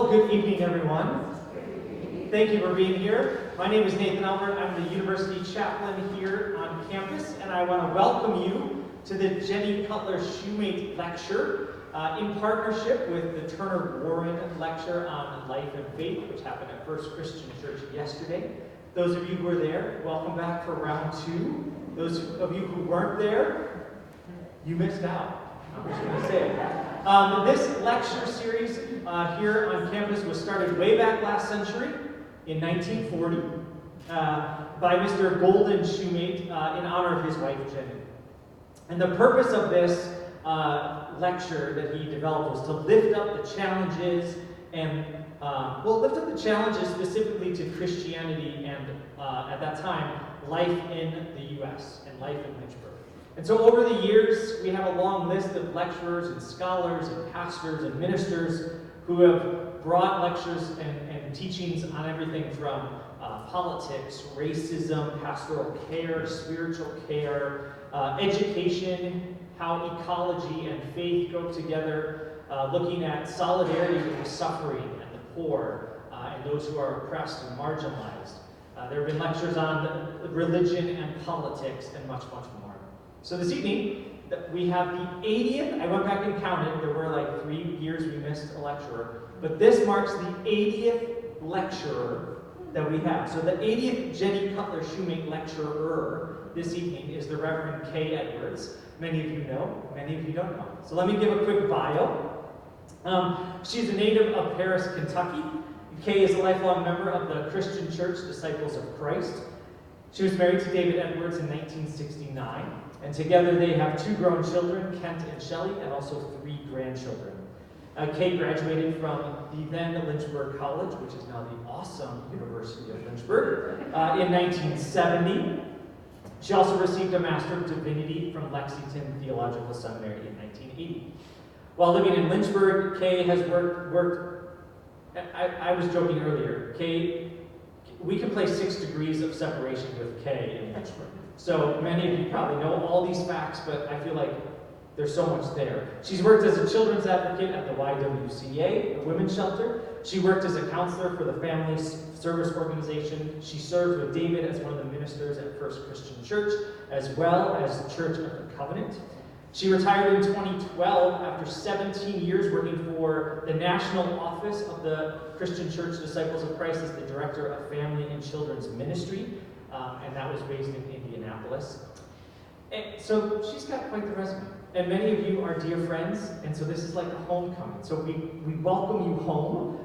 Well, good evening, everyone. Thank you for being here. My name is Nathan Albert. I'm the University Chaplain here on campus, and I want to welcome you to the Jennie Cutler Shumate Lecture in partnership with the Turner Warren Lecture on Life and Faith, which happened at First Christian Church yesterday. Those of you who were there, welcome back for round 2. Those of you who weren't there, you missed out. I'm just going to say it. This lecture series here on campus was started way back last century in 1940 by Mr. Golden Shumate in honor of his wife, Jennie. And the purpose of this lecture that he developed was to lift up the challenges and lift up the challenges specifically to Christianity and, at that time, life in the U.S. and life in Lynchburg. And so over the years, we have a long list of lecturers and scholars and pastors and ministers who have brought lectures and teachings on everything from politics, racism, pastoral care, spiritual care, education, how ecology and faith go together, looking at solidarity with the suffering and the poor and those who are oppressed and marginalized. There have been lectures on religion and politics and much, much more. So this evening, we have the 80th, I went back and counted, there were like 3 years we missed a lecturer, but this marks the 80th lecturer that we have. So the 80th Jennie Cutler Shumate lecturer this evening is the Reverend Kaye Edwards. Many of you know, many of you don't know. So let me give a quick bio. She's a native of Paris, Kentucky. Kaye is a lifelong member of the Christian Church Disciples of Christ. She was married to David Edwards in 1969, and together they have 2 grown children, Kent and Shelley, and also 3 grandchildren. Kaye graduated from the then Lynchburg College, which is now the awesome University of Lynchburg, in 1970. She also received a Master of Divinity from Lexington Theological Seminary in 1980. While living in Lynchburg, Kaye has worked. I was joking earlier. Kaye, we can place 6 degrees of separation with Kaye in Lynchburg. So many of you probably know all these facts, but I feel like there's so much there. She's worked as a children's advocate at the YWCA, a women's shelter. She worked as a counselor for the Family Service Organization. She served with David as one of the ministers at First Christian Church, as well as Church of the Covenant. She retired in 2012 after 17 years working for the National Office of the Christian Church Disciples of Christ as the Director of Family and Children's Ministry, and that was based in Indianapolis. And so she's got quite the resume. And many of you are dear friends, and so this is like a homecoming. So we welcome you home.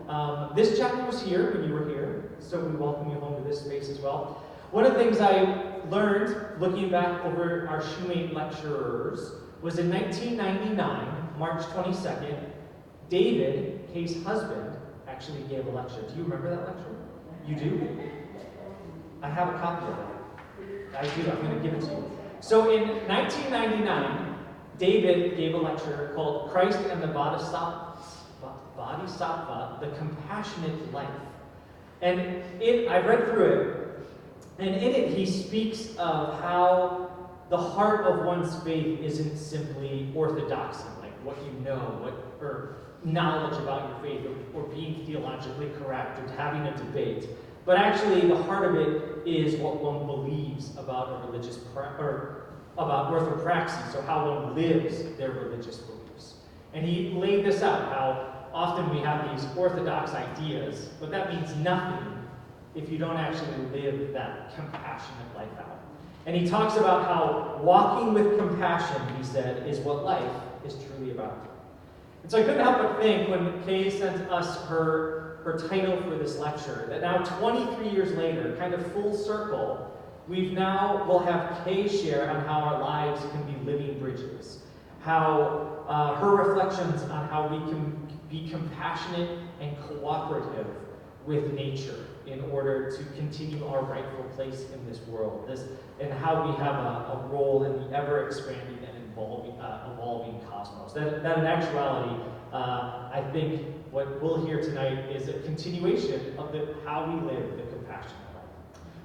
This chapel was here when you were here, so we welcome you home to this space as well. One of the things I learned looking back over our Shumate lecturers was in 1999, March 22nd, David, Kaye's husband, actually gave a lecture. Do you remember that lecture? You do? I have a copy of it. I do. I'm going to give it to you. So in 1999, David gave a lecture called Christ and the Bodhisattva, the Compassionate Life. And I read through it, and in it he speaks of how the heart of one's faith isn't simply orthodoxy, like what you know, or knowledge about your faith, or being theologically correct, or having a debate. But actually, the heart of it is what one believes about a religious about orthopraxy, so how one lives their religious beliefs. And he laid this out, how often we have these orthodox ideas, but that means nothing if you don't actually live that compassionate life out. And he talks about how walking with compassion, he said, is what life is truly about. And so I couldn't help but think when Kaye sent us her title for this lecture, that now 23 years later, kind of full circle, we'll have Kaye share on how our lives can be living bridges, how her reflections on how we can be compassionate and cooperative with nature in order to continue our rightful place in this world, and how we have a role in the ever-expanding and evolving cosmos. That in actuality, I think what we'll hear tonight is a continuation of how we live the compassionate life.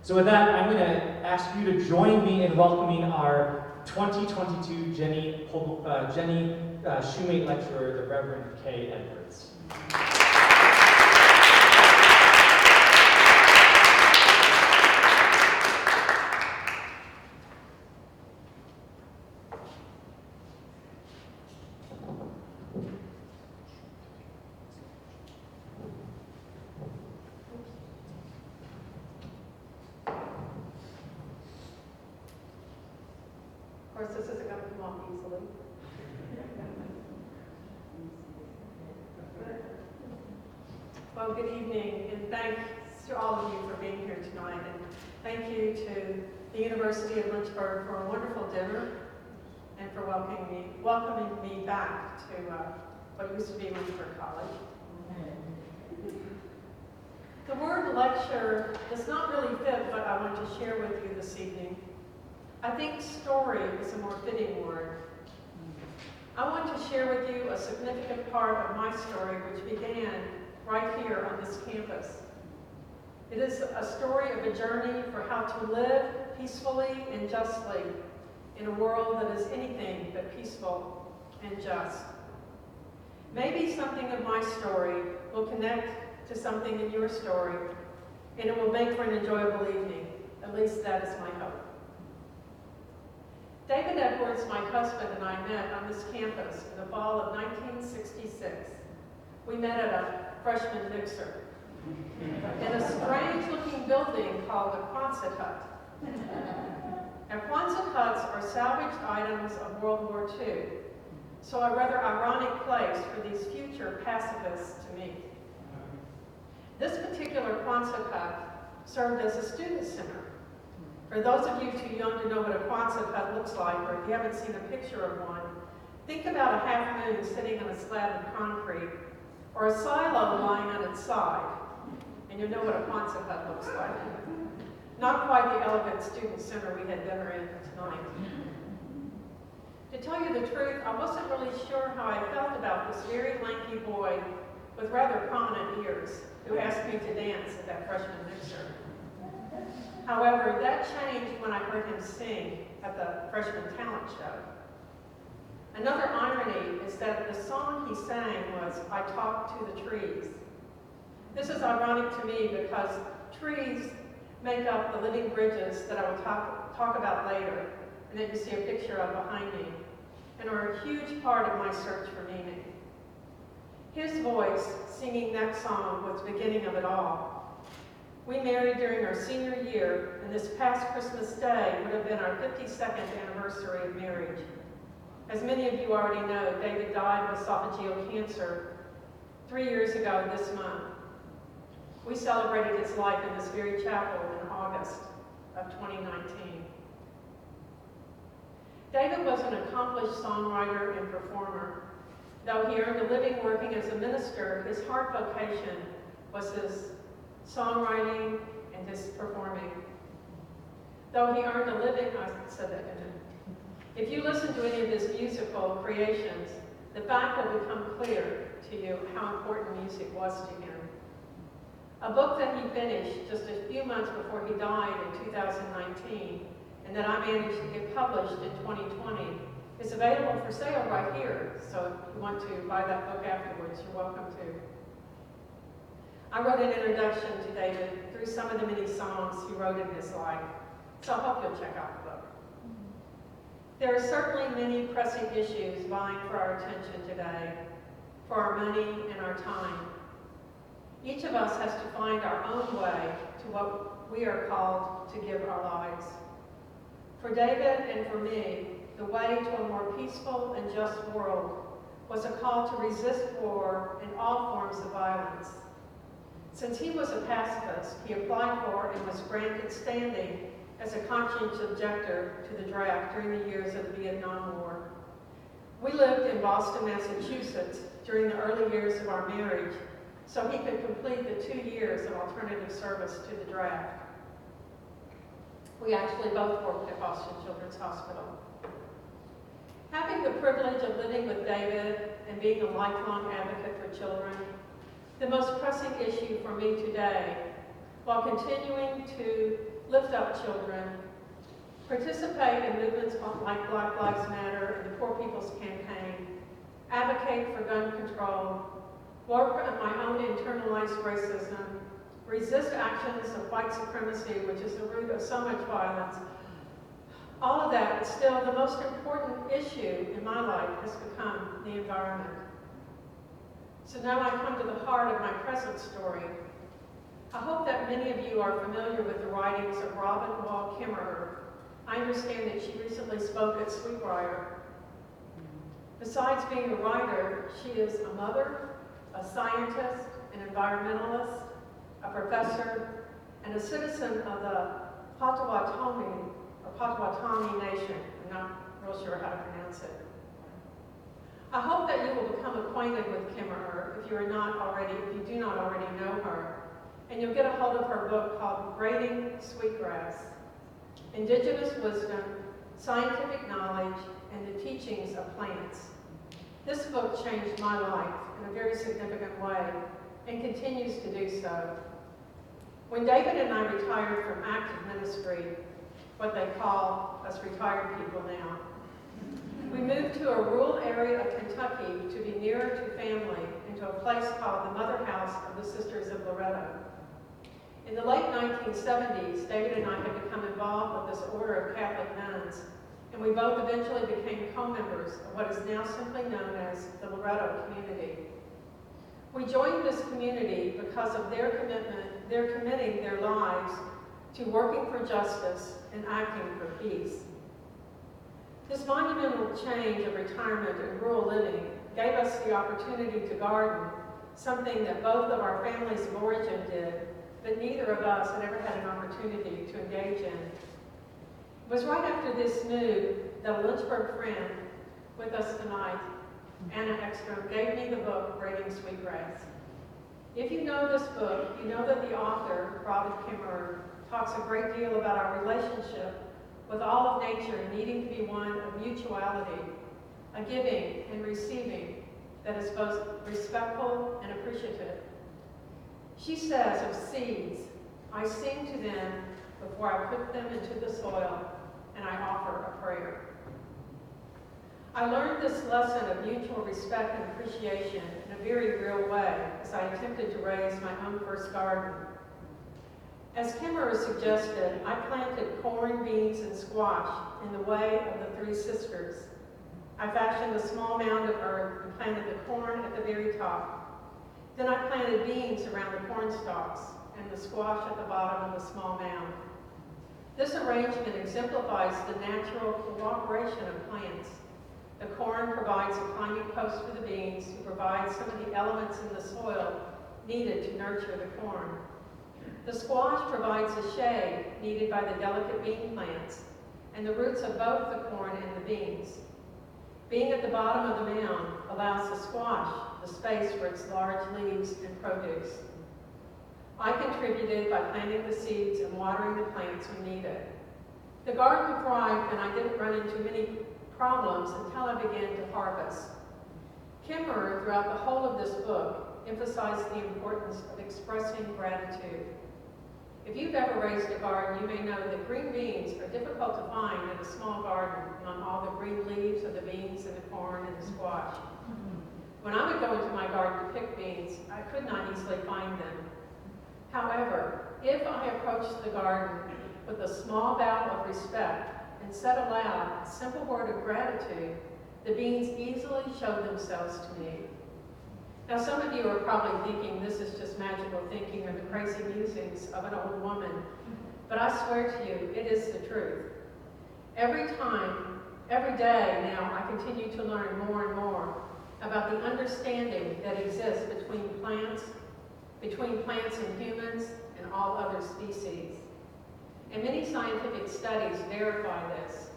So with that, I'm going to ask you to join me in welcoming our 2022 Jennie Shumate lecturer, the Reverend Kaye Edwards. course, this isn't going to come off easily. Well, good evening, and thanks to all of you for being here tonight. And thank you to the University of Lynchburg for a wonderful dinner and for welcoming me back to what used to be Lynchburg College. The word lecture does not really fit what I want to share with you this evening. I think story is a more fitting word. I want to share with you a significant part of my story which began right here on this campus. It is a story of a journey for how to live peacefully and justly in a world that is anything but peaceful and just. Maybe something of my story will connect to something in your story, and it will make for an enjoyable evening. At least that is my hope. David Edwards, my husband, and I met on this campus in the fall of 1966. We met at a freshman mixer in a strange-looking building called a Quonset hut. Now, Quonset huts are salvaged items of World War II, so a rather ironic place for these future pacifists to meet. This particular Quonset hut served as a student center. For those of you too young to know what a Quonset hut looks like, or if you haven't seen a picture of one, think about a half moon sitting on a slab of concrete, or a silo lying on its side, and you know what a Quonset hut looks like. Not quite the elegant student center we had dinner in tonight. To tell you the truth, I wasn't really sure how I felt about this very lanky boy with rather prominent ears who asked me to dance at that freshman mixer. However, that changed when I heard him sing at the freshman talent show. Another irony is that the song he sang was, "I Talk to the Trees." This is ironic to me because trees make up the living bridges that I will talk about later, and that you see a picture of behind me, and are a huge part of my search for meaning. His voice singing that song was the beginning of it all. We married during our senior year, and this past Christmas Day would have been our 52nd anniversary of marriage. As many of you already know, David died of esophageal cancer 3 years ago this month. We celebrated his life in this very chapel in August of 2019. David was an accomplished songwriter and performer. Though he earned a living working as a minister, his heart vocation was his songwriting and his performing. Though he earned a living, I said that, didn't I? If you listen to any of his musical creations, the fact will become clear to you how important music was to him. A book that he finished just a few months before he died in 2019, and that I managed to get published in 2020, is available for sale right here. So if you want to buy that book afterwards, you're welcome to. I wrote an introduction to David through some of the many songs he wrote in his life, so I hope you'll check out the book. There are certainly many pressing issues vying for our attention today, for our money and our time. Each of us has to find our own way to what we are called to give our lives. For David and for me, the way to a more peaceful and just world was a call to resist war and all forms of violence. Since he was a pacifist, he applied for and was granted standing as a conscientious objector to the draft during the years of the Vietnam War. We lived in Boston, Massachusetts during the early years of our marriage, so he could complete the 2 years of alternative service to the draft. We actually both worked at Boston Children's Hospital. Having the privilege of living with David and being a lifelong advocate for children, the most pressing issue for me today, while continuing to lift up children, participate in movements like Black Lives Matter and the Poor People's Campaign, advocate for gun control, work on my own internalized racism, resist actions of white supremacy, which is the root of so much violence. All of that, still the most important issue in my life has become the environment. So now I come to the heart of my present story. I hope that many of you are familiar with the writings of Robin Wall Kimmerer, I understand that she recently spoke at Sweetbriar. Besides being a writer, she is a mother, a scientist, an environmentalist, a professor, and a citizen of the Potawatomi Nation. I'm not real sure how to pronounce it. I hope that you will become acquainted with Kimmerer if you do not already know her, and you'll get a hold of her book called Braiding Sweetgrass: Indigenous Wisdom, Scientific Knowledge, and the Teachings of Plants. This book changed my life in a very significant way and continues to do so. When David and I retired from active ministry, what they call us retired people now, we moved to a rural area of Kentucky to be nearer to family, into a place called the Mother House of the Sisters of Loretto. In the late 1970s, David and I had become involved with this order of Catholic nuns, and we both eventually became co-members of what is now simply known as the Loretto community. We joined this community because of their committing their lives to working for justice and acting for peace. This monumental change of retirement and rural living gave us the opportunity to garden, something that both of our families of origin did, but neither of us had ever had an opportunity to engage in. It was right after this move that a Lynchburg friend with us tonight, Anna Ekstrom, gave me the book, Braiding Sweetgrass. If you know this book, you know that the author, Robin Kimmerer, talks a great deal about our relationship with all of nature needing to be one of mutuality, a giving and receiving that is both respectful and appreciative. She says of seeds, I sing to them before I put them into the soil, and I offer a prayer. I learned this lesson of mutual respect and appreciation in a very real way as I attempted to raise my own first garden. As Kimmerer suggested, I planted corn, beans, and squash in the way of the three sisters. I fashioned a small mound of earth and planted the corn at the very top. Then I planted beans around the corn stalks and the squash at the bottom of the small mound. This arrangement exemplifies the natural cooperation of plants. The corn provides a climbing post for the beans, who provide some of the elements in the soil needed to nurture the corn. The squash provides the shade needed by the delicate bean plants and the roots of both the corn and the beans. Being at the bottom of the mound allows the squash the space for its large leaves and produce. I contributed by planting the seeds and watering the plants when needed. The garden thrived, and I didn't run into many problems until I began to harvest. Kimmerer, throughout the whole of this book, emphasized the importance of expressing gratitude. If you've ever raised a garden, you may know that green beans are difficult to find in a small garden among all the green leaves of the beans and the corn and the squash. When I would go into my garden to pick beans, I could not easily find them. However, if I approached the garden with a small bow of respect and said aloud a simple word of gratitude, the beans easily showed themselves to me. Now, some of you are probably thinking this is just magical thinking or the crazy musings of an old woman, but I swear to you, it is the truth. Every day now, I continue to learn more and more about the understanding that exists between plants and humans and all other species. And many scientific studies verify this.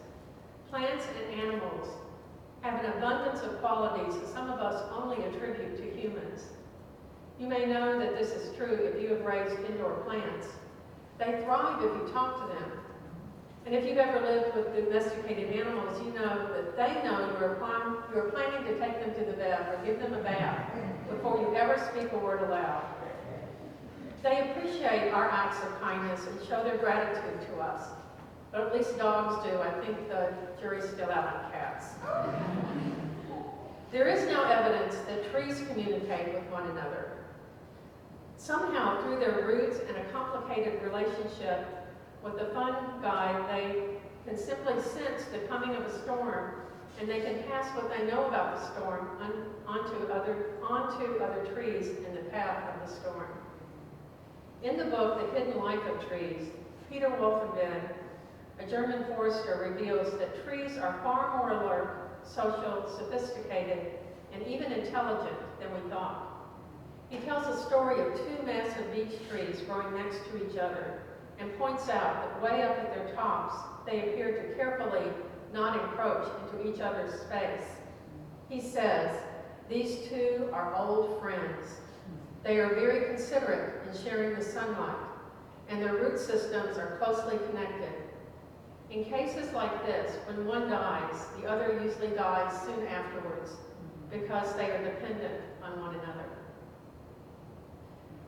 Plants and animals have an abundance of qualities that some of us only attribute to humans. You may know that this is true if you have raised indoor plants. They thrive if you talk to them. And if you've ever lived with domesticated animals, you know that they know you're planning to take them to the vet or give them a bath before you ever speak a word aloud. They appreciate our acts of kindness and show their gratitude to us. But at least dogs do. I think the jury's still out on cats. There is no evidence that trees communicate with one another. Somehow, through their roots and a complicated relationship with the fungi, they can simply sense the coming of a storm, and they can pass what they know about the storm onto other trees in the path of the storm. In the book, The Hidden Life of Trees, Peter Wolfenben, a German forester reveals that trees are far more alert, social, sophisticated, and even intelligent than we thought. He tells a story of two massive beech trees growing next to each other and points out that way up at their tops, they appear to carefully not encroach into each other's space. He says, "These two are old friends. They are very considerate in sharing the sunlight, and their root systems are closely connected. In cases like this, when one dies, the other usually dies soon afterwards because they are dependent on one another."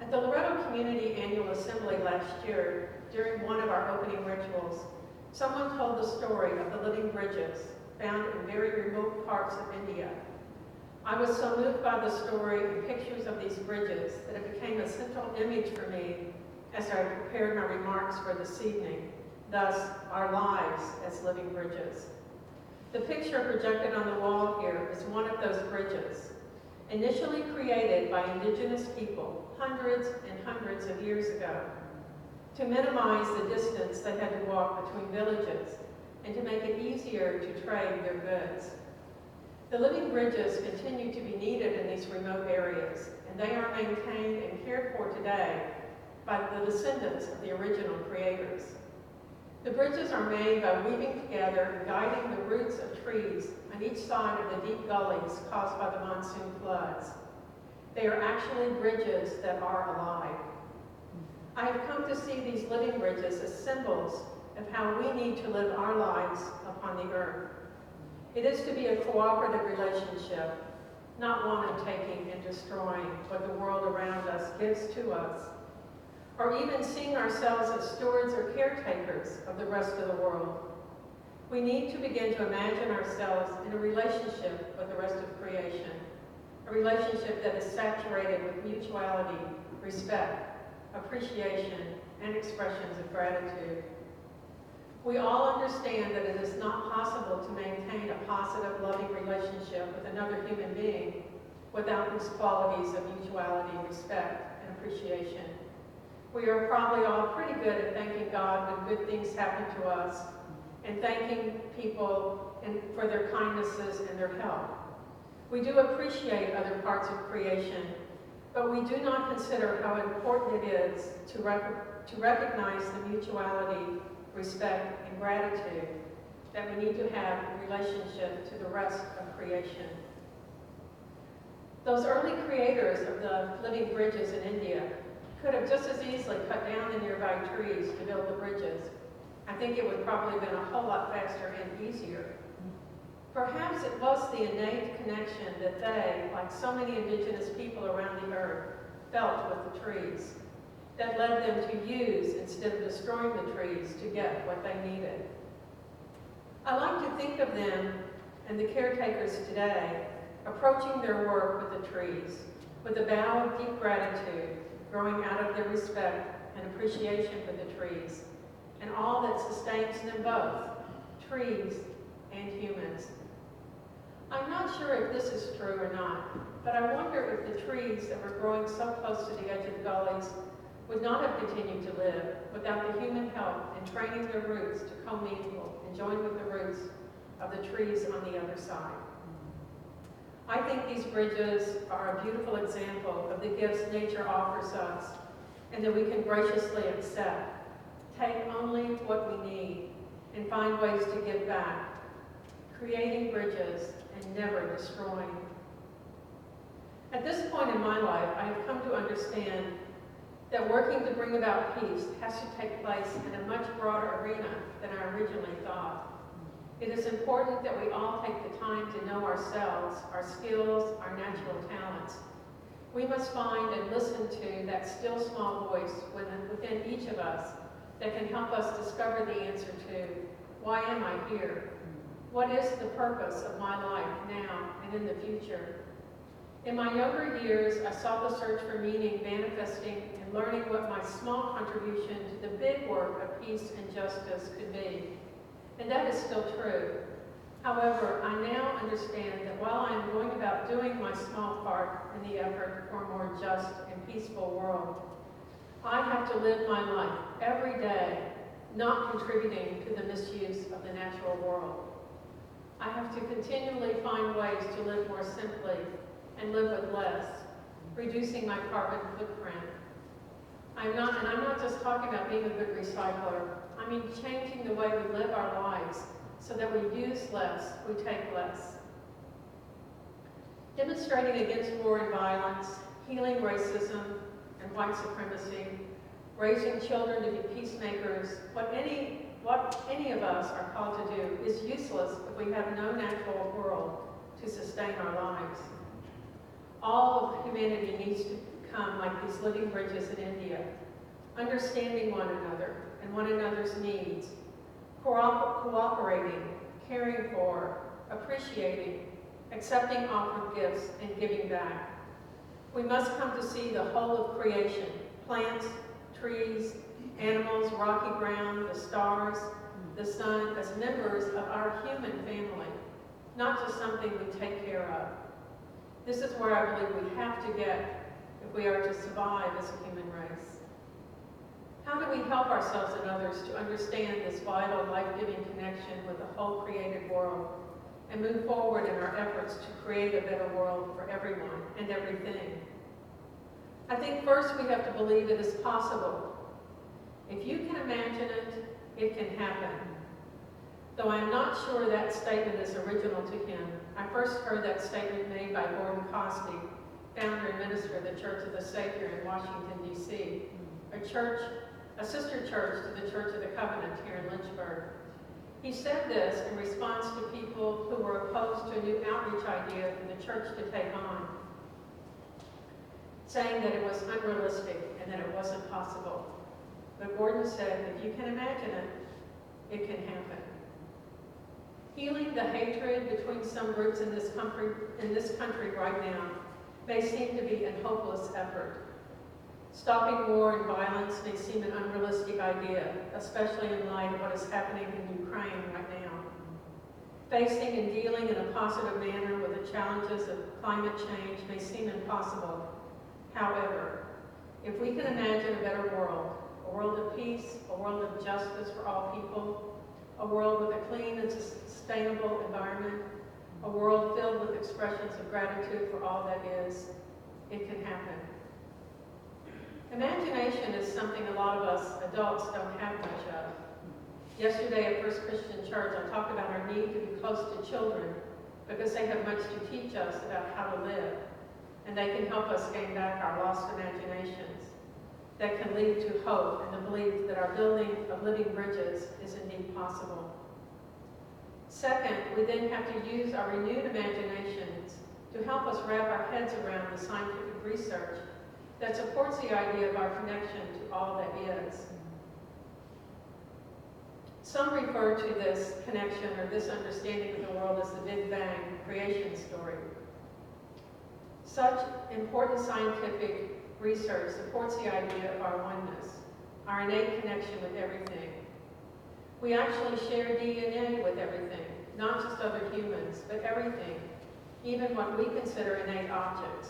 At the Loretto Community Annual Assembly last year, during one of our opening rituals, someone told the story of the living bridges found in very remote parts of India. I was so moved by the story and pictures of these bridges that it became a central image for me as I prepared my remarks for this evening, thus our lives as living bridges. The picture projected on the wall here is one of those bridges, initially created by indigenous people hundreds and hundreds of years ago to minimize the distance they had to walk between villages and to make it easier to trade their goods. The living bridges continue to be needed in these remote areas, and they are maintained and cared for today by the descendants of the original creators. The bridges are made by weaving together and guiding the roots of trees on each side of the deep gullies caused by the monsoon floods. They are actually bridges that are alive. I have come to see these living bridges as symbols of how we need to live our lives upon the earth. It is to be a cooperative relationship, not one of taking and destroying what the world around us gives to us, or even seeing ourselves as stewards or caretakers of the rest of the world. We need to begin to imagine ourselves in a relationship with the rest of creation, a relationship that is saturated with mutuality, respect, appreciation, and expressions of gratitude. We all understand that it is not possible to maintain a positive, loving relationship with another human being without these qualities of mutuality, respect, and appreciation. We are probably all pretty good at thanking God when good things happen to us and thanking people for their kindnesses and their help. We do appreciate other parts of creation, but we do not consider how important it is to recognize the mutuality, respect, and gratitude that we need to have in relationship to the rest of creation. Those early creators of the living bridges in India could have just as easily cut down the nearby trees to build the bridges. I think it would probably have been a whole lot faster and easier. Perhaps it was the innate connection that they, like so many indigenous people around the earth, felt with the trees that led them to use instead of destroying the trees to get what they needed. I like to think of them and the caretakers today approaching their work with the trees with a bow of deep gratitude growing out of their respect and appreciation for the trees and all that sustains them both, trees and humans. I'm not sure if this is true or not, but I wonder if the trees that were growing so close to the edge of the gullies would not have continued to live without the human help in training their roots to commingle and join with the roots of the trees on the other side. I think these bridges are a beautiful example of the gifts nature offers us and that we can graciously accept, take only what we need, and find ways to give back, creating bridges and never destroying. At this point in my life, I have come to understand that working to bring about peace has to take place in a much broader arena than I originally thought. It is important that we all take the time to know ourselves, our skills, our natural talents. We must find and listen to that still small voice within each of us that can help us discover the answer to, why am I here? What is the purpose of my life now and in the future? In my younger years, I saw the search for meaning manifesting and learning what my small contribution to the big work of peace and justice could be. And that is still true. However, I now understand that while I am going about doing my small part in the effort for a more just and peaceful world, I have to live my life every day not contributing to the misuse of the natural world. I have to continually find ways to live more simply and live with less, reducing my carbon footprint. I'm not just talking about being a good recycler. I mean changing the way we live our lives so that we use less, we take less. Demonstrating against war and violence, healing racism and white supremacy, raising children to be peacemakers, what any of us are called to do is useless if we have no natural world to sustain our lives. All of humanity needs to become like these living bridges in India, understanding one another and one another's needs, cooperating, caring for, appreciating, accepting offered gifts, and giving back. We must come to see the whole of creation, plants, trees, animals, rocky ground, the stars, the sun, as members of our human family, not just something we take care of. This is where I believe we have to get if we are to survive as a human race. How do we help ourselves and others to understand this vital, life-giving connection with the whole created world and move forward in our efforts to create a better world for everyone and everything? I think first we have to believe it is possible. If you can imagine it, it can happen. Though I'm not sure that statement is original to him, I first heard that statement made by Gordon Cosby, founder and minister of the Church of the Savior in Washington, D.C., a sister church to the Church of the Covenant here in Lynchburg. He said this in response to people who were opposed to a new outreach idea for the church to take on, saying that it was unrealistic and that it wasn't possible. But Gordon said, if you can imagine it, it can happen. Healing the hatred between some groups in this country right now may seem to be a hopeless effort. Stopping war and violence may seem an unrealistic idea, especially in light of what is happening in Ukraine right now. Facing and dealing in a positive manner with the challenges of climate change may seem impossible. However, if we can imagine a better world, a world of peace, a world of justice for all people, a world with a clean and sustainable environment, a world filled with expressions of gratitude for all that is, it can happen. Imagination is something a lot of us adults don't have much of. Yesterday at First Christian Church, I talked about our need to be close to children because they have much to teach us about how to live, and they can help us gain back our lost imaginations that can lead to hope and the belief that our building of living bridges is indeed possible. Second, we then have to use our renewed imaginations to help us wrap our heads around the scientific research that supports the idea of our connection to all that is. Some refer to this connection or this understanding of the world as the Big Bang creation story. Such important scientific research supports the idea of our oneness, our innate connection with everything. We actually share DNA with everything, not just other humans, but everything, even what we consider innate objects.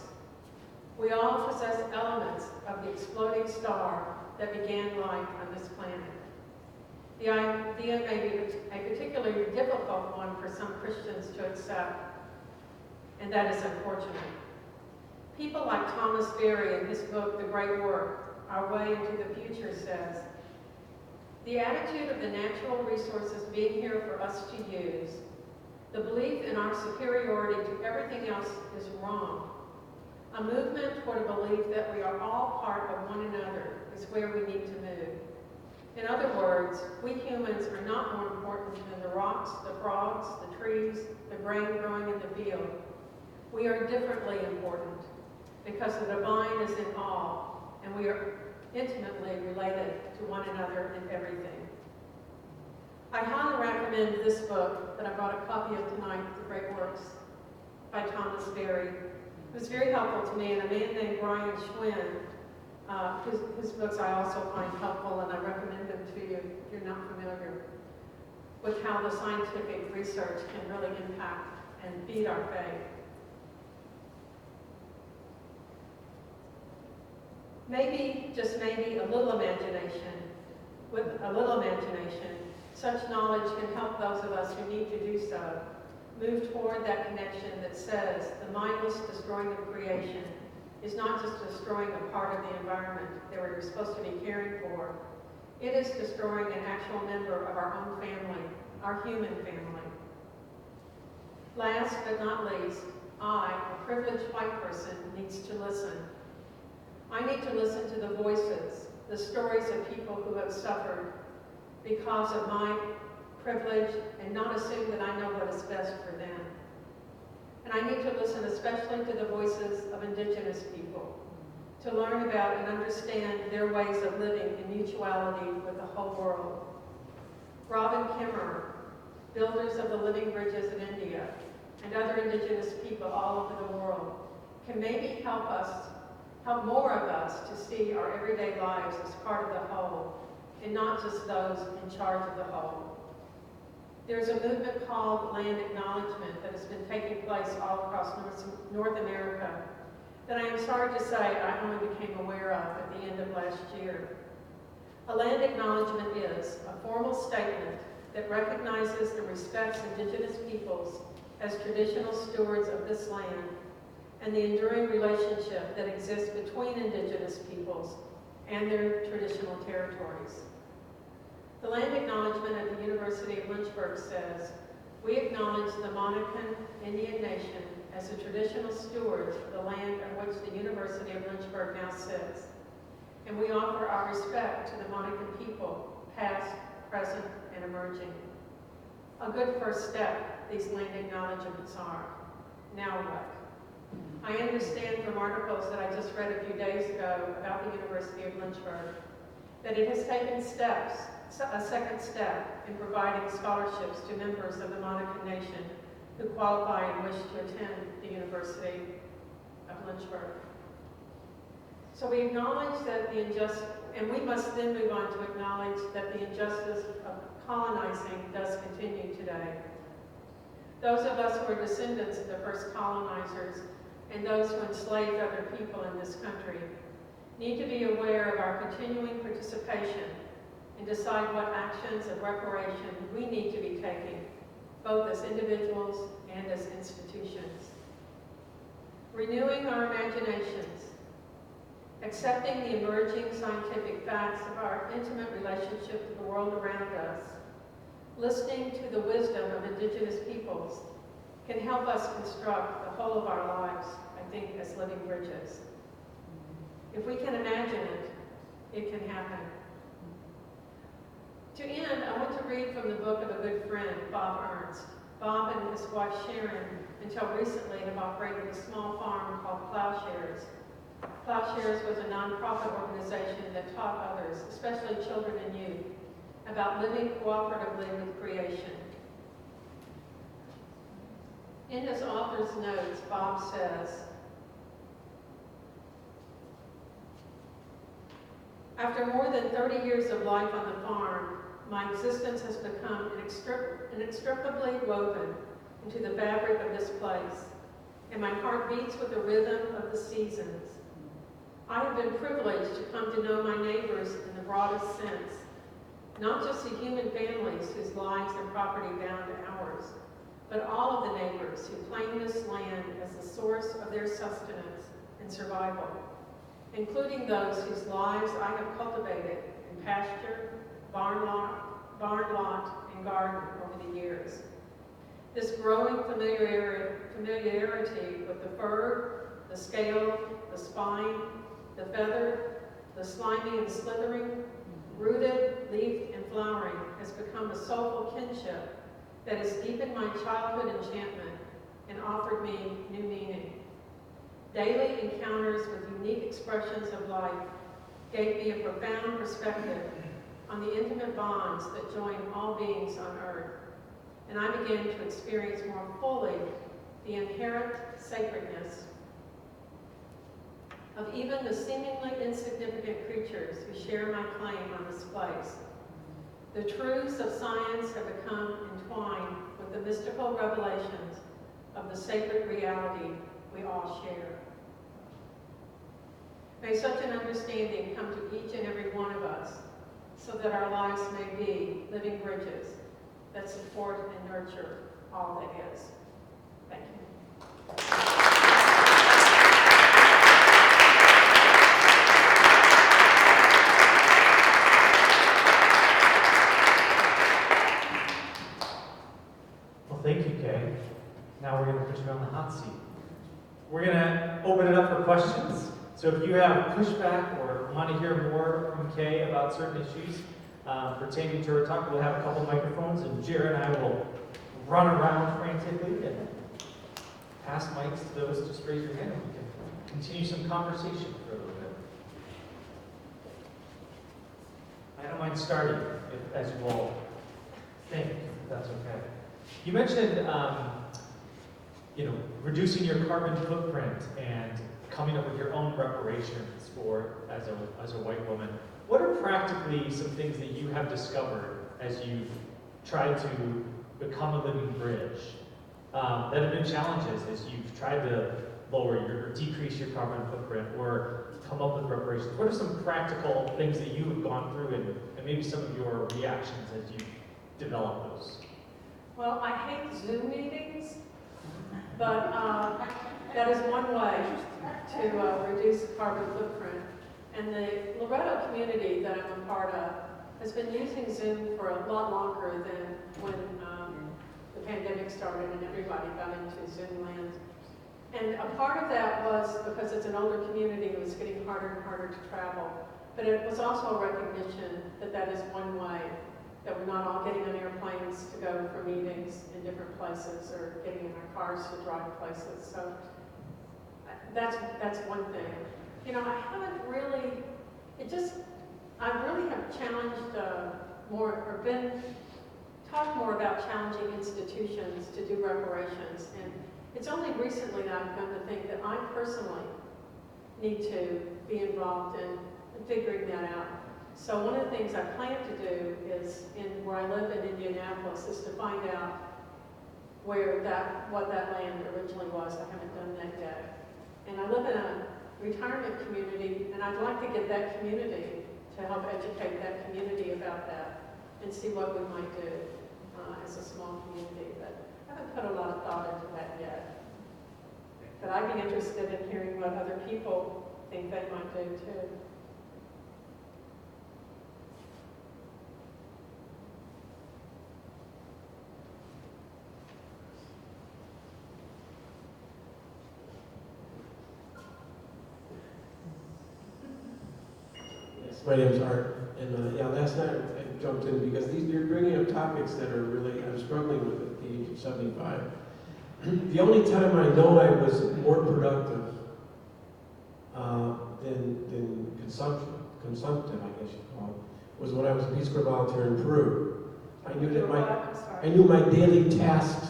We all possess elements of the exploding star that began life on this planet. The idea may be a particularly difficult one for some Christians to accept, and that is unfortunate. People like Thomas Berry in his book, The Great Work, Our Way into the Future says, the attitude of the natural resources being here for us to use, the belief in our superiority to everything else is wrong. A movement toward a belief that we are all part of one another is where we need to move. In other words, we humans are not more important than the rocks, the frogs, the trees, the grain growing in the field. We are differently important because the divine is in all, and we are intimately related to one another in everything. I highly recommend this book that I brought a copy of tonight, The Great Works, by Thomas Berry. It was very helpful to me, and a man named Brian Schwinn, whose books I also find helpful, and I recommend them to you if you're not familiar with how the scientific research can really impact and feed our faith. Maybe, just maybe, a little imagination with a little imagination, such knowledge can help those of us who need to do so move toward that connection that says the mindless destroying of creation is not just destroying a part of the environment that we're supposed to be caring for, it is destroying an actual member of our own family, our human family. Last but not least, I, a privileged white person, needs to listen. I need to listen to the voices, the stories of people who have suffered because of my privilege and not assume that I know what is best for them. And I need to listen especially to the voices of indigenous people, to learn about and understand their ways of living in mutuality with the whole world. Robin Kimmerer, builders of the living bridges of India, and other indigenous people all over the world, can maybe help more of us to see our everyday lives as part of the whole, and not just those in charge of the whole. There's a movement called land acknowledgement that has been taking place all across North America that I am sorry to say I only became aware of at the end of last year. A land acknowledgement is a formal statement that recognizes and respects indigenous peoples as traditional stewards of this land and the enduring relationship that exists between indigenous peoples and their traditional territories. The land acknowledgement at the University of Lynchburg says, we acknowledge the Monacan Indian Nation as the traditional stewards of the land on which the University of Lynchburg now sits, and we offer our respect to the Monacan people, past, present, and emerging. A good first step, these land acknowledgements are. Now what? I understand from articles that I just read a few days ago about the University of Lynchburg that it has taken a second step in providing scholarships to members of the Monacan Nation who qualify and wish to attend the University of Lynchburg. So we acknowledge that the injustice, and we must then move on to acknowledge that the injustice of colonizing does continue today. Those of us who are descendants of the first colonizers and those who enslaved other people in this country need to be aware of our continuing participation and decide what actions of reparation we need to be taking, both as individuals and as institutions. Renewing our imaginations, accepting the emerging scientific facts of our intimate relationship to the world around us, listening to the wisdom of indigenous peoples can help us construct the whole of our lives, I think, as living bridges. If we can imagine it, it can happen. To end, I want to read from the book of a good friend, Bob Ernst. Bob and his wife Sharon, until recently, have operated a small farm called Plowshares. Plowshares was a nonprofit organization that taught others, especially children and youth, about living cooperatively with creation. In his author's notes, Bob says, after more than 30 years of life on the farm, my existence has become inextricably woven into the fabric of this place, and my heart beats with the rhythm of the seasons. I have been privileged to come to know my neighbors in the broadest sense, not just the human families whose lives and property bound to ours, but all of the neighbors who claim this land as the source of their sustenance and survival, including those whose lives I have cultivated in pasture, barn lot, and garden over the years. This growing familiarity with the fur, the scale, the spine, the feather, the slimy and slithering, rooted, leafed, and flowering has become a soulful kinship that has deepened my childhood enchantment and offered me new meaning. Daily encounters with unique expressions of life gave me a profound perspective on the intimate bonds that join all beings on earth, and I began to experience more fully the inherent sacredness of even the seemingly insignificant creatures who share my claim on this place. The truths of science have become entwined with the mystical revelations of the sacred reality we all share. May such an understanding come to each and every one of us, so that our lives may be living bridges that support and nurture all that is. Thank you. Well, thank you, Kaye. Now we're going to put you on the hot seat. We're going to open it up for questions. So if you have pushback or want to hear more from Kaye about certain issues pertaining to her talk, we'll have a couple microphones, and Jared and I will run around frantically and pass mics to those. Just raise your hand and we can continue some conversation for a little bit. I don't mind starting, as you all think, if that's okay. You mentioned, reducing your carbon footprint and coming up with your own reparations for as a white woman. What are practically some things that you have discovered as you've tried to become a living bridge that have been challenges as you've tried to lower or decrease your carbon footprint or come up with reparations? What are some practical things that you have gone through and maybe some of your reactions as you develop those? Well, I hate Zoom meetings, but that is one way to reduce carbon footprint. And the Loretto community that I'm a part of has been using Zoom for a lot longer than when the pandemic started and everybody got into Zoom land. And a part of that was because it's an older community, it was getting harder and harder to travel. But it was also a recognition that that is one way, that we're not all getting on airplanes to go for meetings in different places or getting in our cars to drive places. So that's one thing. I haven't really, I really have challenged more, or talked more about challenging institutions to do reparations. And it's only recently that I've come to think that I personally need to be involved in figuring that out. So one of the things I plan to do is, where I live in Indianapolis, is to find out what that land originally was. I haven't done that yet. And I live in a retirement community, and I'd like to get that community to help educate that community about that and see what we might do as a small community. But I haven't put a lot of thought into that yet. But I'd be interested in hearing what other people think they might do too. My name's Art, and last night I jumped in because you're bringing up topics that are really, I'm struggling with at the age of 75. The only time I know I was more productive than consumptive, I guess you'd call it, was when I was a Peace Corps volunteer in Peru. I knew my daily tasks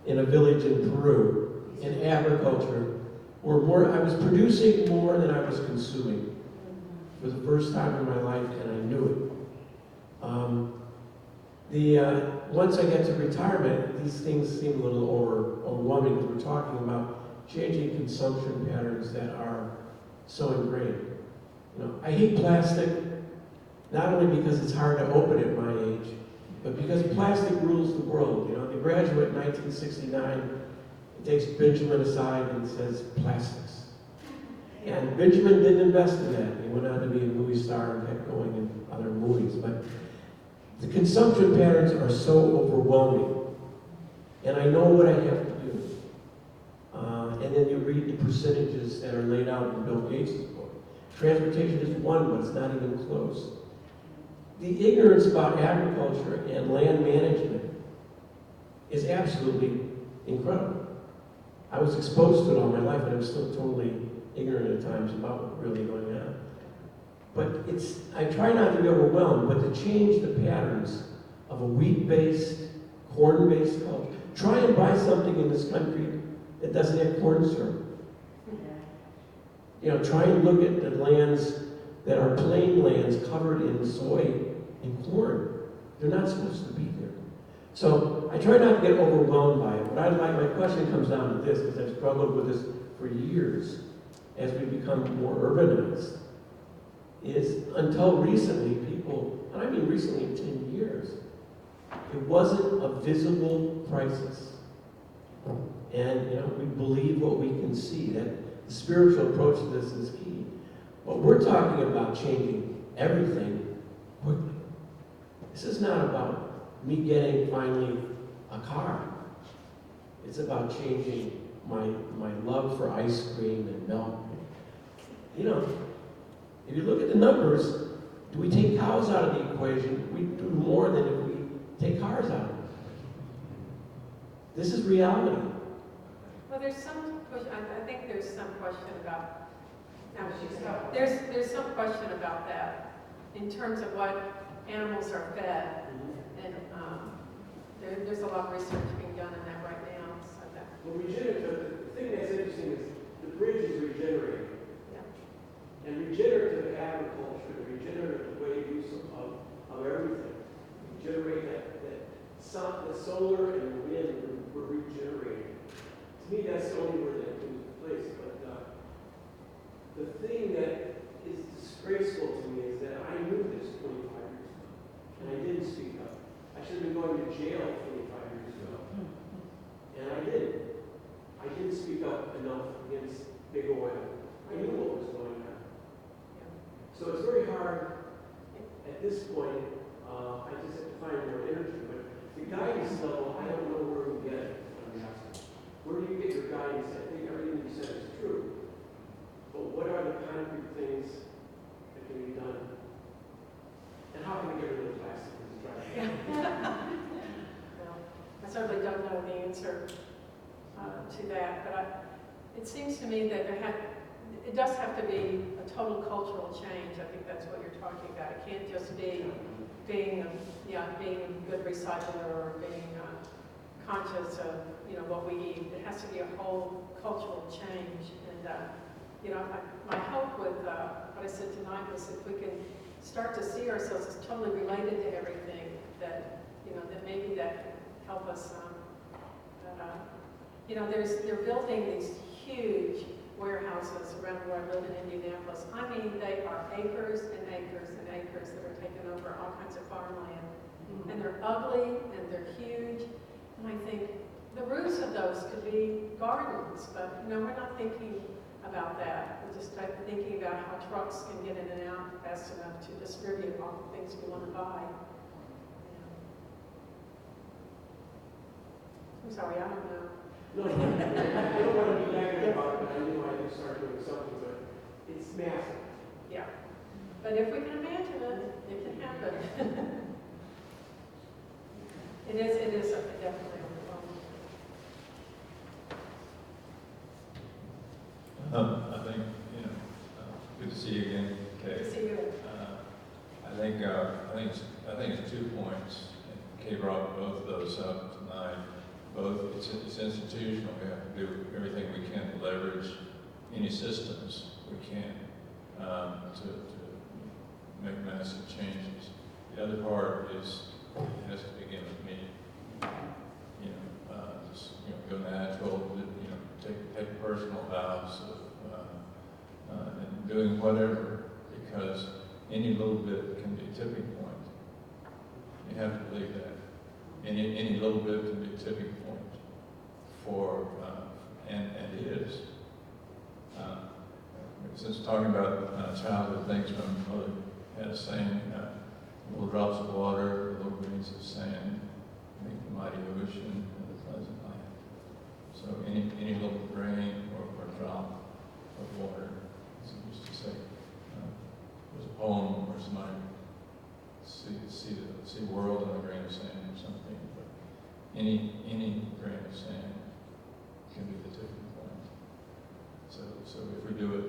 in a village in Peru, in agriculture, were more, I was producing more than I was consuming. For the first time in my life, and I knew it. Once I get to retirement, these things seem a little overwhelming because we're talking about changing consumption patterns that are so ingrained. I hate plastic, not only because it's hard to open at my age, but because plastic rules the world. The graduate in 1969 takes Benjamin aside and says plastics. And Benjamin didn't invest in that. He went on to be a movie star and kept going in other movies. But the consumption patterns are so overwhelming. And I know what I have to do. And then you read the percentages that are laid out in Bill Gates' book. Transportation is one, but it's not even close. The ignorance about agriculture and land management is absolutely incredible. I was exposed to it all my life, and I'm still totally ignorant at times about what's really going on. But I try not to be overwhelmed, but to change the patterns of a wheat-based, corn-based culture. Try and buy something in this country that doesn't have corn syrup. Try and look at the lands that are plain lands covered in soy and corn. They're not supposed to be there. So I try not to get overwhelmed by it, but my question comes down to this, because I've struggled with this for years as we become more urbanized, is until recently people, and I mean It wasn't a visible crisis. And, we believe what we can see. That the spiritual approach to this is key. But we're talking about changing everything quickly. This is not about me getting finally a car. It's about changing my love for ice cream and milk. If you look at the numbers, do we take cows out of the equation? We do more than if we take cars out of it. This is reality. Well, there's some question, I think there's some question about, there's some question about that in terms of what animals are fed. And there's a lot of research being done on that right now. So that, Well, regenerative, the thing that's interesting is the bridge is regenerating. yeah. And regenerative agriculture, the regenerative way of use of everything, regenerate the solar and the wind were regenerating. To me, that's the only word that comes into place. But the thing that is disgraceful to me is that I knew this 25 years ago, and I didn't speak up. I should have been going to jail 25 years ago, and I didn't. I didn't speak up enough against big oil. I knew what was going on. So it's very hard at this point. I just have to find more energy. But the guidance level, I don't know where we get it on the outside. Where do you get your guidance? I think everything you said is true. But what are the concrete things that can be done? And how can we get rid of the plastic? Well, I certainly don't know the answer to that, but it seems to me that it does have to be a total cultural change. I think that's what you're talking about. It can't just be being a good recycler or being conscious of what we eat. It has to be a whole cultural change. And my hope with what I said tonight was if we can start to see ourselves as totally related to everything, that maybe that can help us. They're building these huge warehouses around where I live in Indianapolis. I mean, they are acres and acres and acres that are taking over all kinds of farmland. And they're ugly and they're huge. And I think the roofs of those could be gardens, but we're not thinking about that. We're just thinking about how trucks can get in and out fast enough to distribute all the things we want to buy. I'm sorry, I don't know. No, I don't want to be negative about it, but I knew I had to start doing something, but it's massive. Yeah. But if we can imagine it, it can happen. It is definitely overwhelming. I think, good to see you again, Kay. Good to see you. I think it's 2 points. And Kay brought both of those up tonight. Both, it's institutional. We have to do everything we can to leverage any systems we can to make massive changes. The other part is it has to begin with me. Go natural. Take personal vows of and doing whatever, because any little bit can be a tipping point. You have to believe that. Any little bit can be a tipping point for, and it is. Since talking about childhood things, my mother had a saying, little drops of water, little grains of sand, make the mighty ocean and the pleasant land. So any little grain or drop of water, as I used to say, there's a poem where somebody see the world in a grain of sand or something. But any grain of sand can be the tipping point. So if we do it,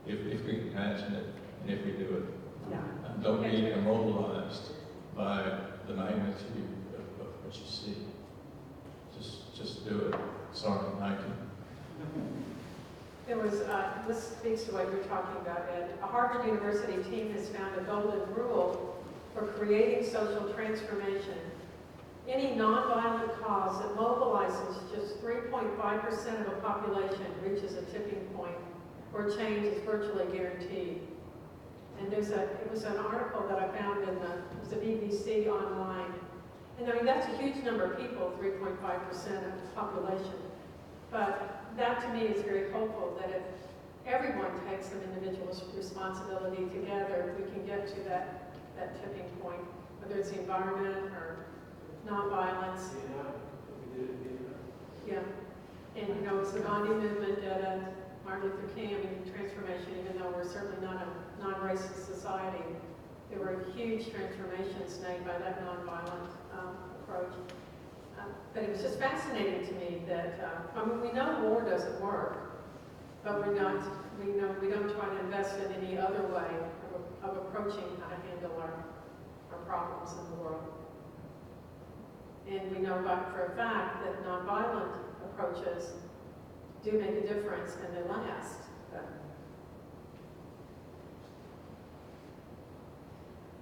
if we imagine it, and if we do it, don't be immobilized by the magnitude of what you see. Just do it. Sorry, Nike. There was, this speaks to what you're talking about, Ed. A Harvard University team has found a golden rule for creating social transformation. Any nonviolent cause that mobilizes just 3.5% of a population reaches a tipping point where change is virtually guaranteed. And it was an article that I found it was the BBC online. And I mean, that's a huge number of people, 3.5% of the population. But that to me is very hopeful that if everyone takes some individual responsibility together, we can get to that tipping point, whether it's the environment or nonviolence. Yeah. And you know, it's the Gandhi movement that Martin Luther King, I mean, transformation, even though we're certainly not a non-racist society, there were huge transformations made by that nonviolent approach. But it was just fascinating to me that, I mean, we know war doesn't work, but we don't try to invest in any other way of approaching how to handle our problems in the world. And we know for a fact that nonviolent approaches do make a difference and they last. But,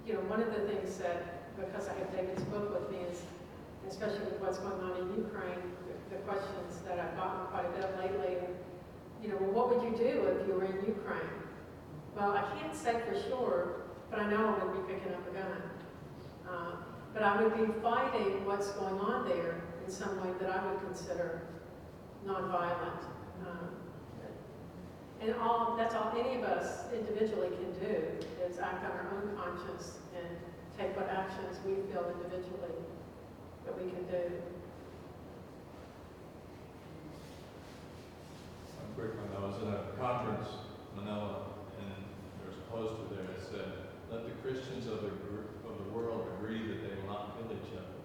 you know, one of the things that, because I have David's book with me, is, especially with what's going on in Ukraine, the questions that I've gotten quite a bit lately, you know, well, what would you do if you were in Ukraine? Well, I can't say for sure, but I know I would be picking up a gun. But I would be fighting what's going on there in some way that I would consider nonviolent. And that's all any of us individually can do, is act on our own conscience and take what actions we feel individually that we can do. A quick one. I was at a conference in Manila, and there was a poster there that said, "Let the Christians of the world agree that they will not kill each other."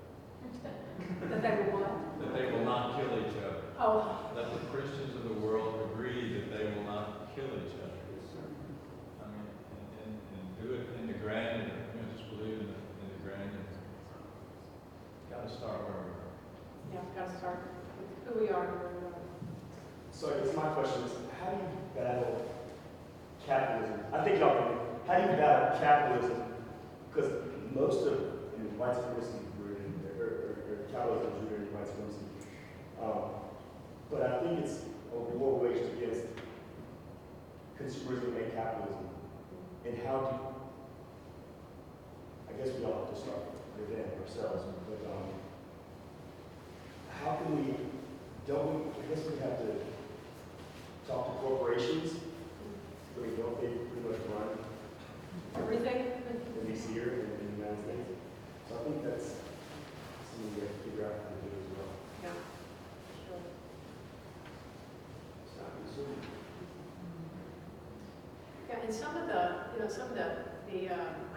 That they will what? That they will not kill each other. Oh. Let the Christians of the world agree that they will not kill each other. I mean, and do it in the grand, and just believe in the grand. Got to start where we are. Yeah, got to start with who we are and where we are. So I guess my question is, how do you battle capitalism? I think y'all can. How do you battle capitalism? Because most of white supremacy or capitalism is rooted in white supremacy. But I think it's a war waged against consumerism and capitalism. And how do I guess we all have to start within ourselves. But how can we? I guess we have to talk to corporations. I mean, don't they pretty much run Everything? at least here in the United States? So I think that's something we have to figure out how to do as well. Yeah, sure. It's not consuming. Yeah, and some of the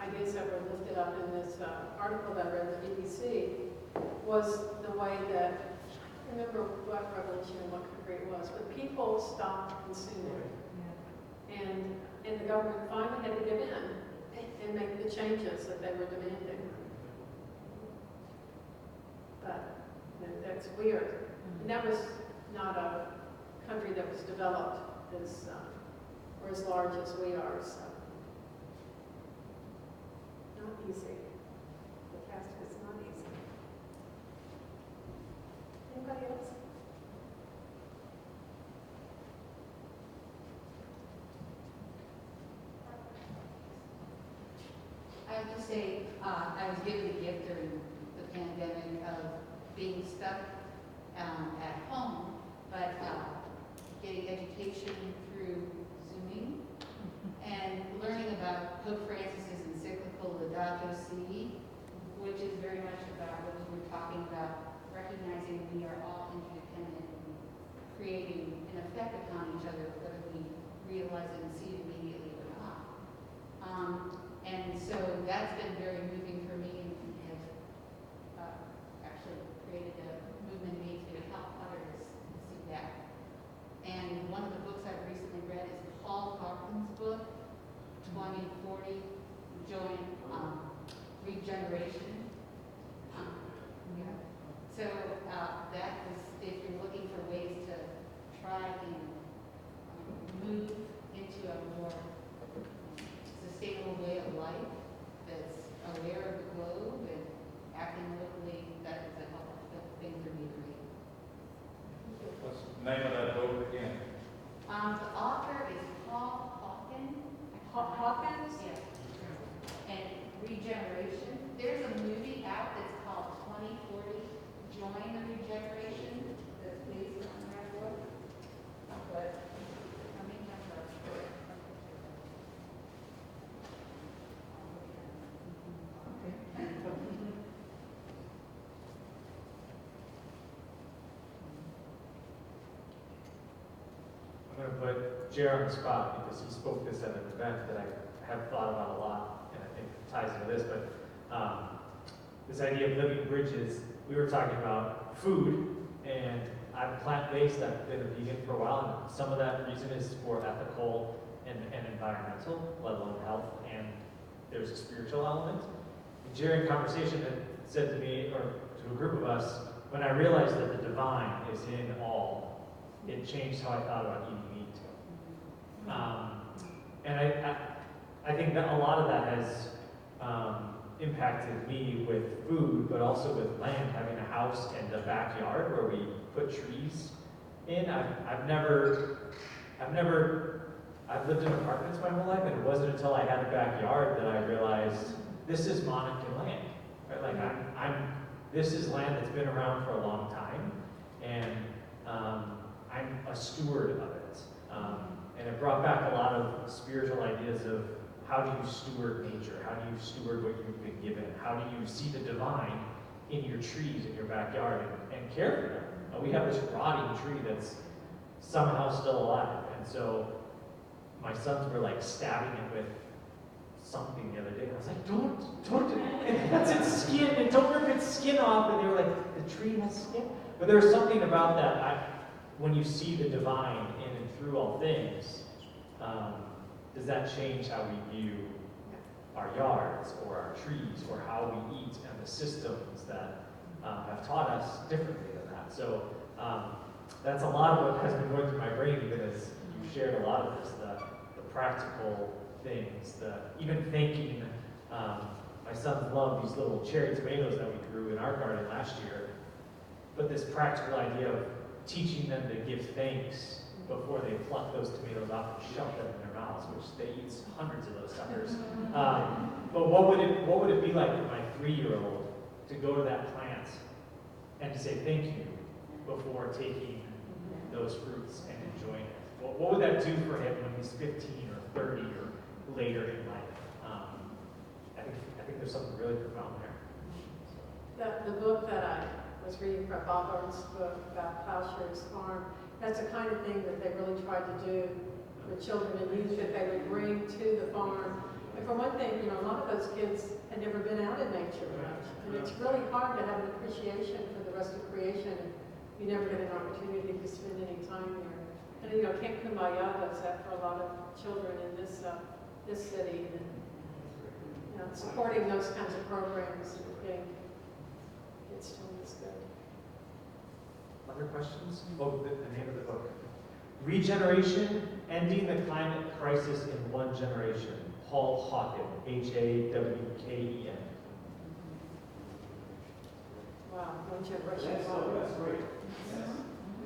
ideas that were lifted up in this article that I read in the BBC was the way that, I don't remember what revolution and what country it was, but people stopped consuming. And the government finally had to give in and make the changes that they were demanding. But that's weird. And that was not a country that was developed or as large as we are, so not easy. The task is not easy. Anybody else? I have to say, I was given the gift during the pandemic of being stuck at home, but getting education through Zooming and learning about Pope Francis's encyclical Laudato Si, which is very much about what we were talking about, recognizing we are all interdependent and creating an effect upon each other, whether we realize it and see it immediately or not. And so that's been very moving for me and has actually created a movement in me to help others see that. And one of the books I've recently read is Paul Kaufman's book, 2040, Regeneration. Yeah. So that is, if you're looking for ways to try and move into a more sustainable way of life that's aware of the globe and acting locally, that is a helpful thing for me to read. What's the name of that book again? The author is Paul Hawkins. Hawkins? Yeah. regeneration. There's a movie out that's called 2040, Join the Regeneration, that's based on that book. But, I mean, I'm going to put Jared on the spot because he spoke this at an event that I have thought about a lot, and I think it ties into this, but this idea of living bridges, we were talking about food, and I'm plant-based, I've been a vegan for a while, and some of that reason is for ethical and environmental, let alone health, and there's a spiritual element. Jared in conversation had said to me, or to a group of us, when I realized that the divine is in all, it changed how I thought about eating meat. And I think that a lot of that has impacted me with food, but also with land, having a house and a backyard where we put trees in. I've lived in apartments my whole life, and it wasn't until I had a backyard that I realized this is Monacan land, right? Like this is land that's been around for a long time, and I'm a steward of it. And it brought back a lot of spiritual ideas of how do you steward nature? How do you steward what you've been given? How do you see the divine in your trees in your backyard and care for them? We have this rotting tree that's somehow still alive. And so my sons were like stabbing it with something the other day. And I was like, don't, that's its skin, and don't rip its skin off. And they were like, the tree has skin? But there's something about that, when you see the divine in and through all things, does that change how we view our yards or our trees or how we eat and the systems that have taught us differently than that? So that's a lot of what has been going through my brain, even as you shared a lot of this, the practical things, even thinking. My sons love these little cherry tomatoes that we grew in our garden last year, but this practical idea of teaching them to give thanks before they pluck those tomatoes off and shove them in their mouths, which they eat hundreds of those suckers. But what would it be like for my 3-year-old to go to that plant and to say thank you before taking those fruits and enjoying it? What would that do for him when he's 15 or 30 or later in life? I think there's something really profound there. The book that I was reading from Bob Barnes' book about Plowshare's Farm, that's the kind of thing that they really tried to do with children and youth that they would bring to the farm. And for one thing, a lot of those kids had never been out in nature much. And it's really hard to have an appreciation for the rest of creation if you never get an opportunity to spend any time there. And Camp Kumbaya does that for a lot of children in this city. And supporting those kinds of programs, I think, gets to this good. Other questions? Oh, the name of the book. Regeneration, Ending the Climate Crisis in One Generation. Paul Hawken, Hawken. Wow, one generation. That's great. Yes.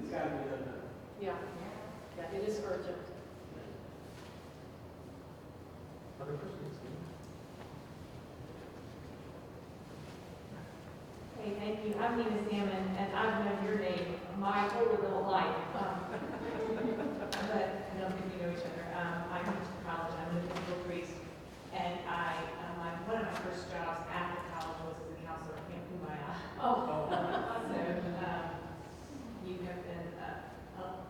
It's got to be done. Yeah, it is urgent. Other questions? Hey, thank you. I'm Nina Salmon, and I've known your name my whole little life. But I don't think we know each other. I went to college. I'm a physical priest, and one of my first jobs after college was as a counselor at Camp Kumbaya. Oh. So you have been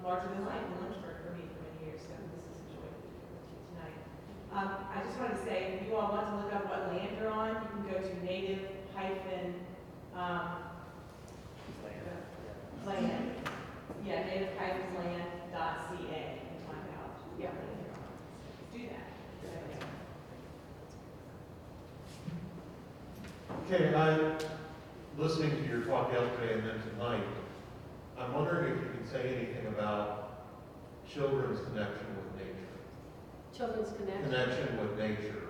larger than life in Lynchburg for me for many years. So this is a joy to be here with you tonight. I just wanted to say, if you all want to look up what land you're on, you can go to native-land. Yeah, native-land.ca and find out. Yeah, do that. Okay, I'm listening to your talk yesterday and then tonight. I'm wondering if you can say anything about children's connection with nature. Children's connection. Connection with nature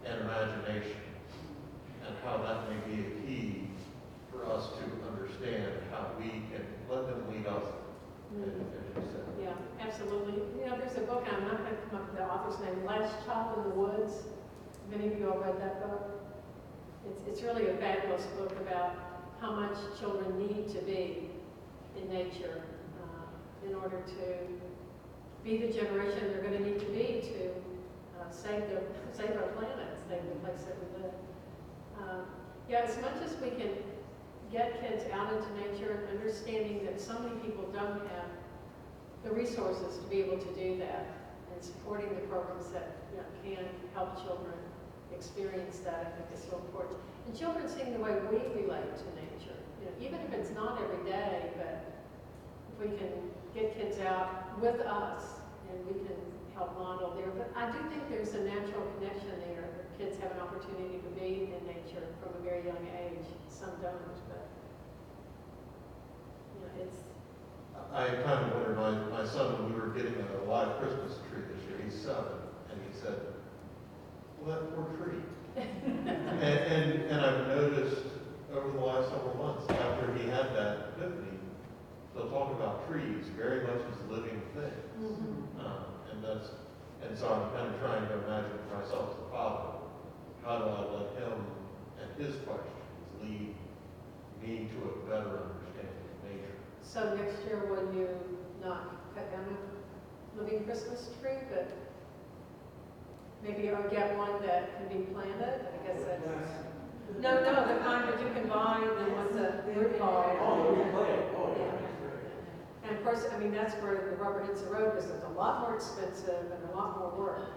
and imagination, and how that may be a key for us to understand how we can let them lead us. As you said. Yeah, absolutely. There's a book, I'm not going to come up with the author's name, Last Child in the Woods. Many of you all read that book. it's really a fabulous book about how much children need to be in nature in order to be the generation they're going to need to be to save our planet, save the place that we live. Yeah, as much as we can get kids out into nature and understanding that so many people don't have the resources to be able to do that, and supporting the programs that can help children experience that, I think is so important. And children seeing the way we relate to nature, even if it's not every day, but if we can get kids out with us and we can help model there. But I do think there's a natural connection there. Kids have an opportunity to be in nature from a very young age. Some don't, but it's. I kind of wondered, my son, when we were getting a live Christmas tree this year, he's 7, and he said, well, that poor tree. and I've noticed over the last several months, after he had that epiphany, they'll talk about trees very much as living things. And so I'm kind of trying to imagine for myself as a father, how do I let him and his questions lead me to a better understanding of nature? So next year, will you not cut down a living Christmas tree, but maybe or get one that can be planted? I guess that's. No, the kind that you can buy, the ones that root ball. Oh, we play it. Oh, yeah. And of course, I mean, that's where the rubber hits the road, because it's a lot more expensive and a lot more work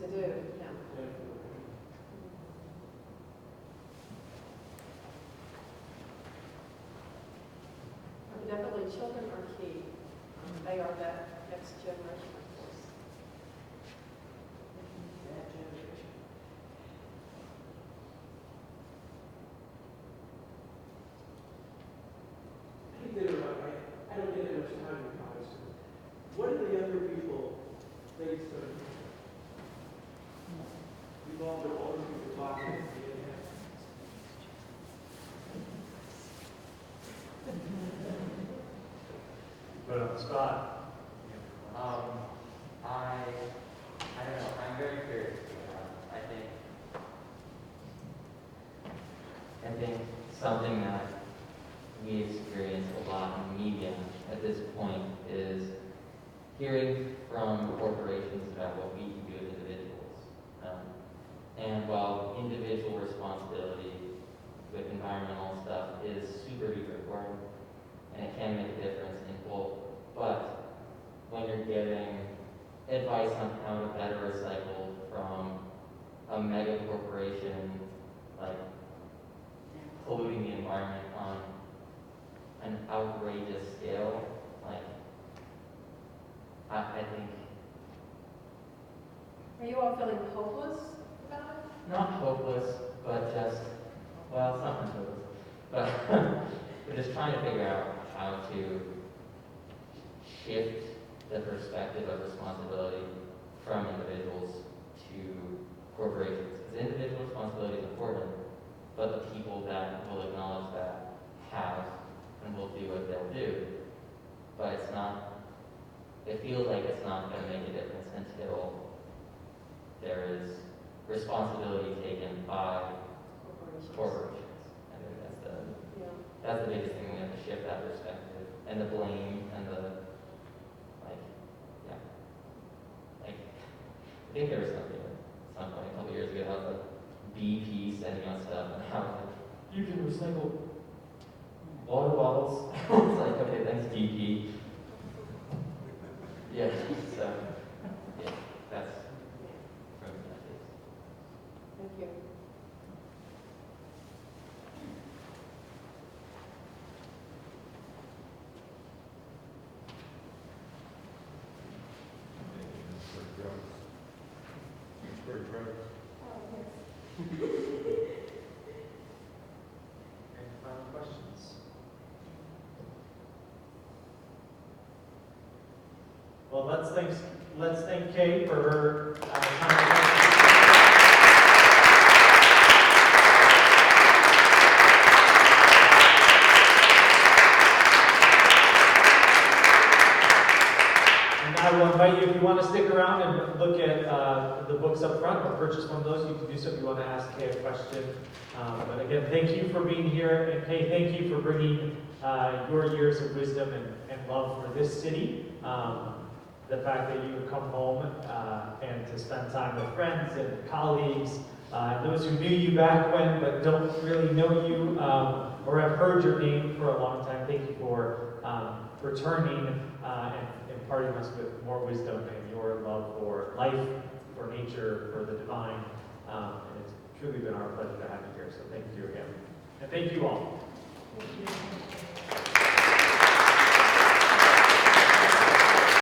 to do. Yeah. But definitely, children are key. They are that next generation, of course. That generation. I don't get that much time in college. What do the younger people think we've all been older people talking at the internet? Put on the spot. I don't know. I'm very curious. I think something that we experience a lot in media at this point is hearing from corporations about what we can do as individuals. And while individual responsibility with environmental stuff is super duper important, and it can make a difference in bulk, but when you're getting advice on how to better recycle from a mega corporation like polluting the environment on an outrageous scale, like I think. Are you all feeling hopeless about it? Not hopeless, but just, well, it's not hopeless, but we're just trying to figure out how to shift the perspective of responsibility from individuals to corporations. Because individual responsibility is important, but the people that will acknowledge that have and will do what they'll do. But it's not, it feels like it's not going to make a difference until there is responsibility taken by corporations. I think that's the biggest thing. We have to shift that perspective, and the blame and the I think there was something at some point a couple years ago about like BP sending out stuff and how like you can recycle water bottles. It's like, okay, thanks BP. Yeah, so yeah, that's from that case. Thank you. Any final questions? Well, let's thank Kaye for her time. And I will invite you, if you want to stick around and look at the books up front or purchase one of those, you can do do so if you want to ask Kaye a question. But again, thank you for being here. And Kaye, thank you for bringing your years of wisdom and love for this city. The fact that you have come home and to spend time with friends and colleagues, those who knew you back when but don't really know you or have heard your name for a long time. Thank you for returning and imparting us with more wisdom and your love for life, for nature, for the divine. And it's truly been our pleasure to have you here. So thank you again. And thank you all. Thank you.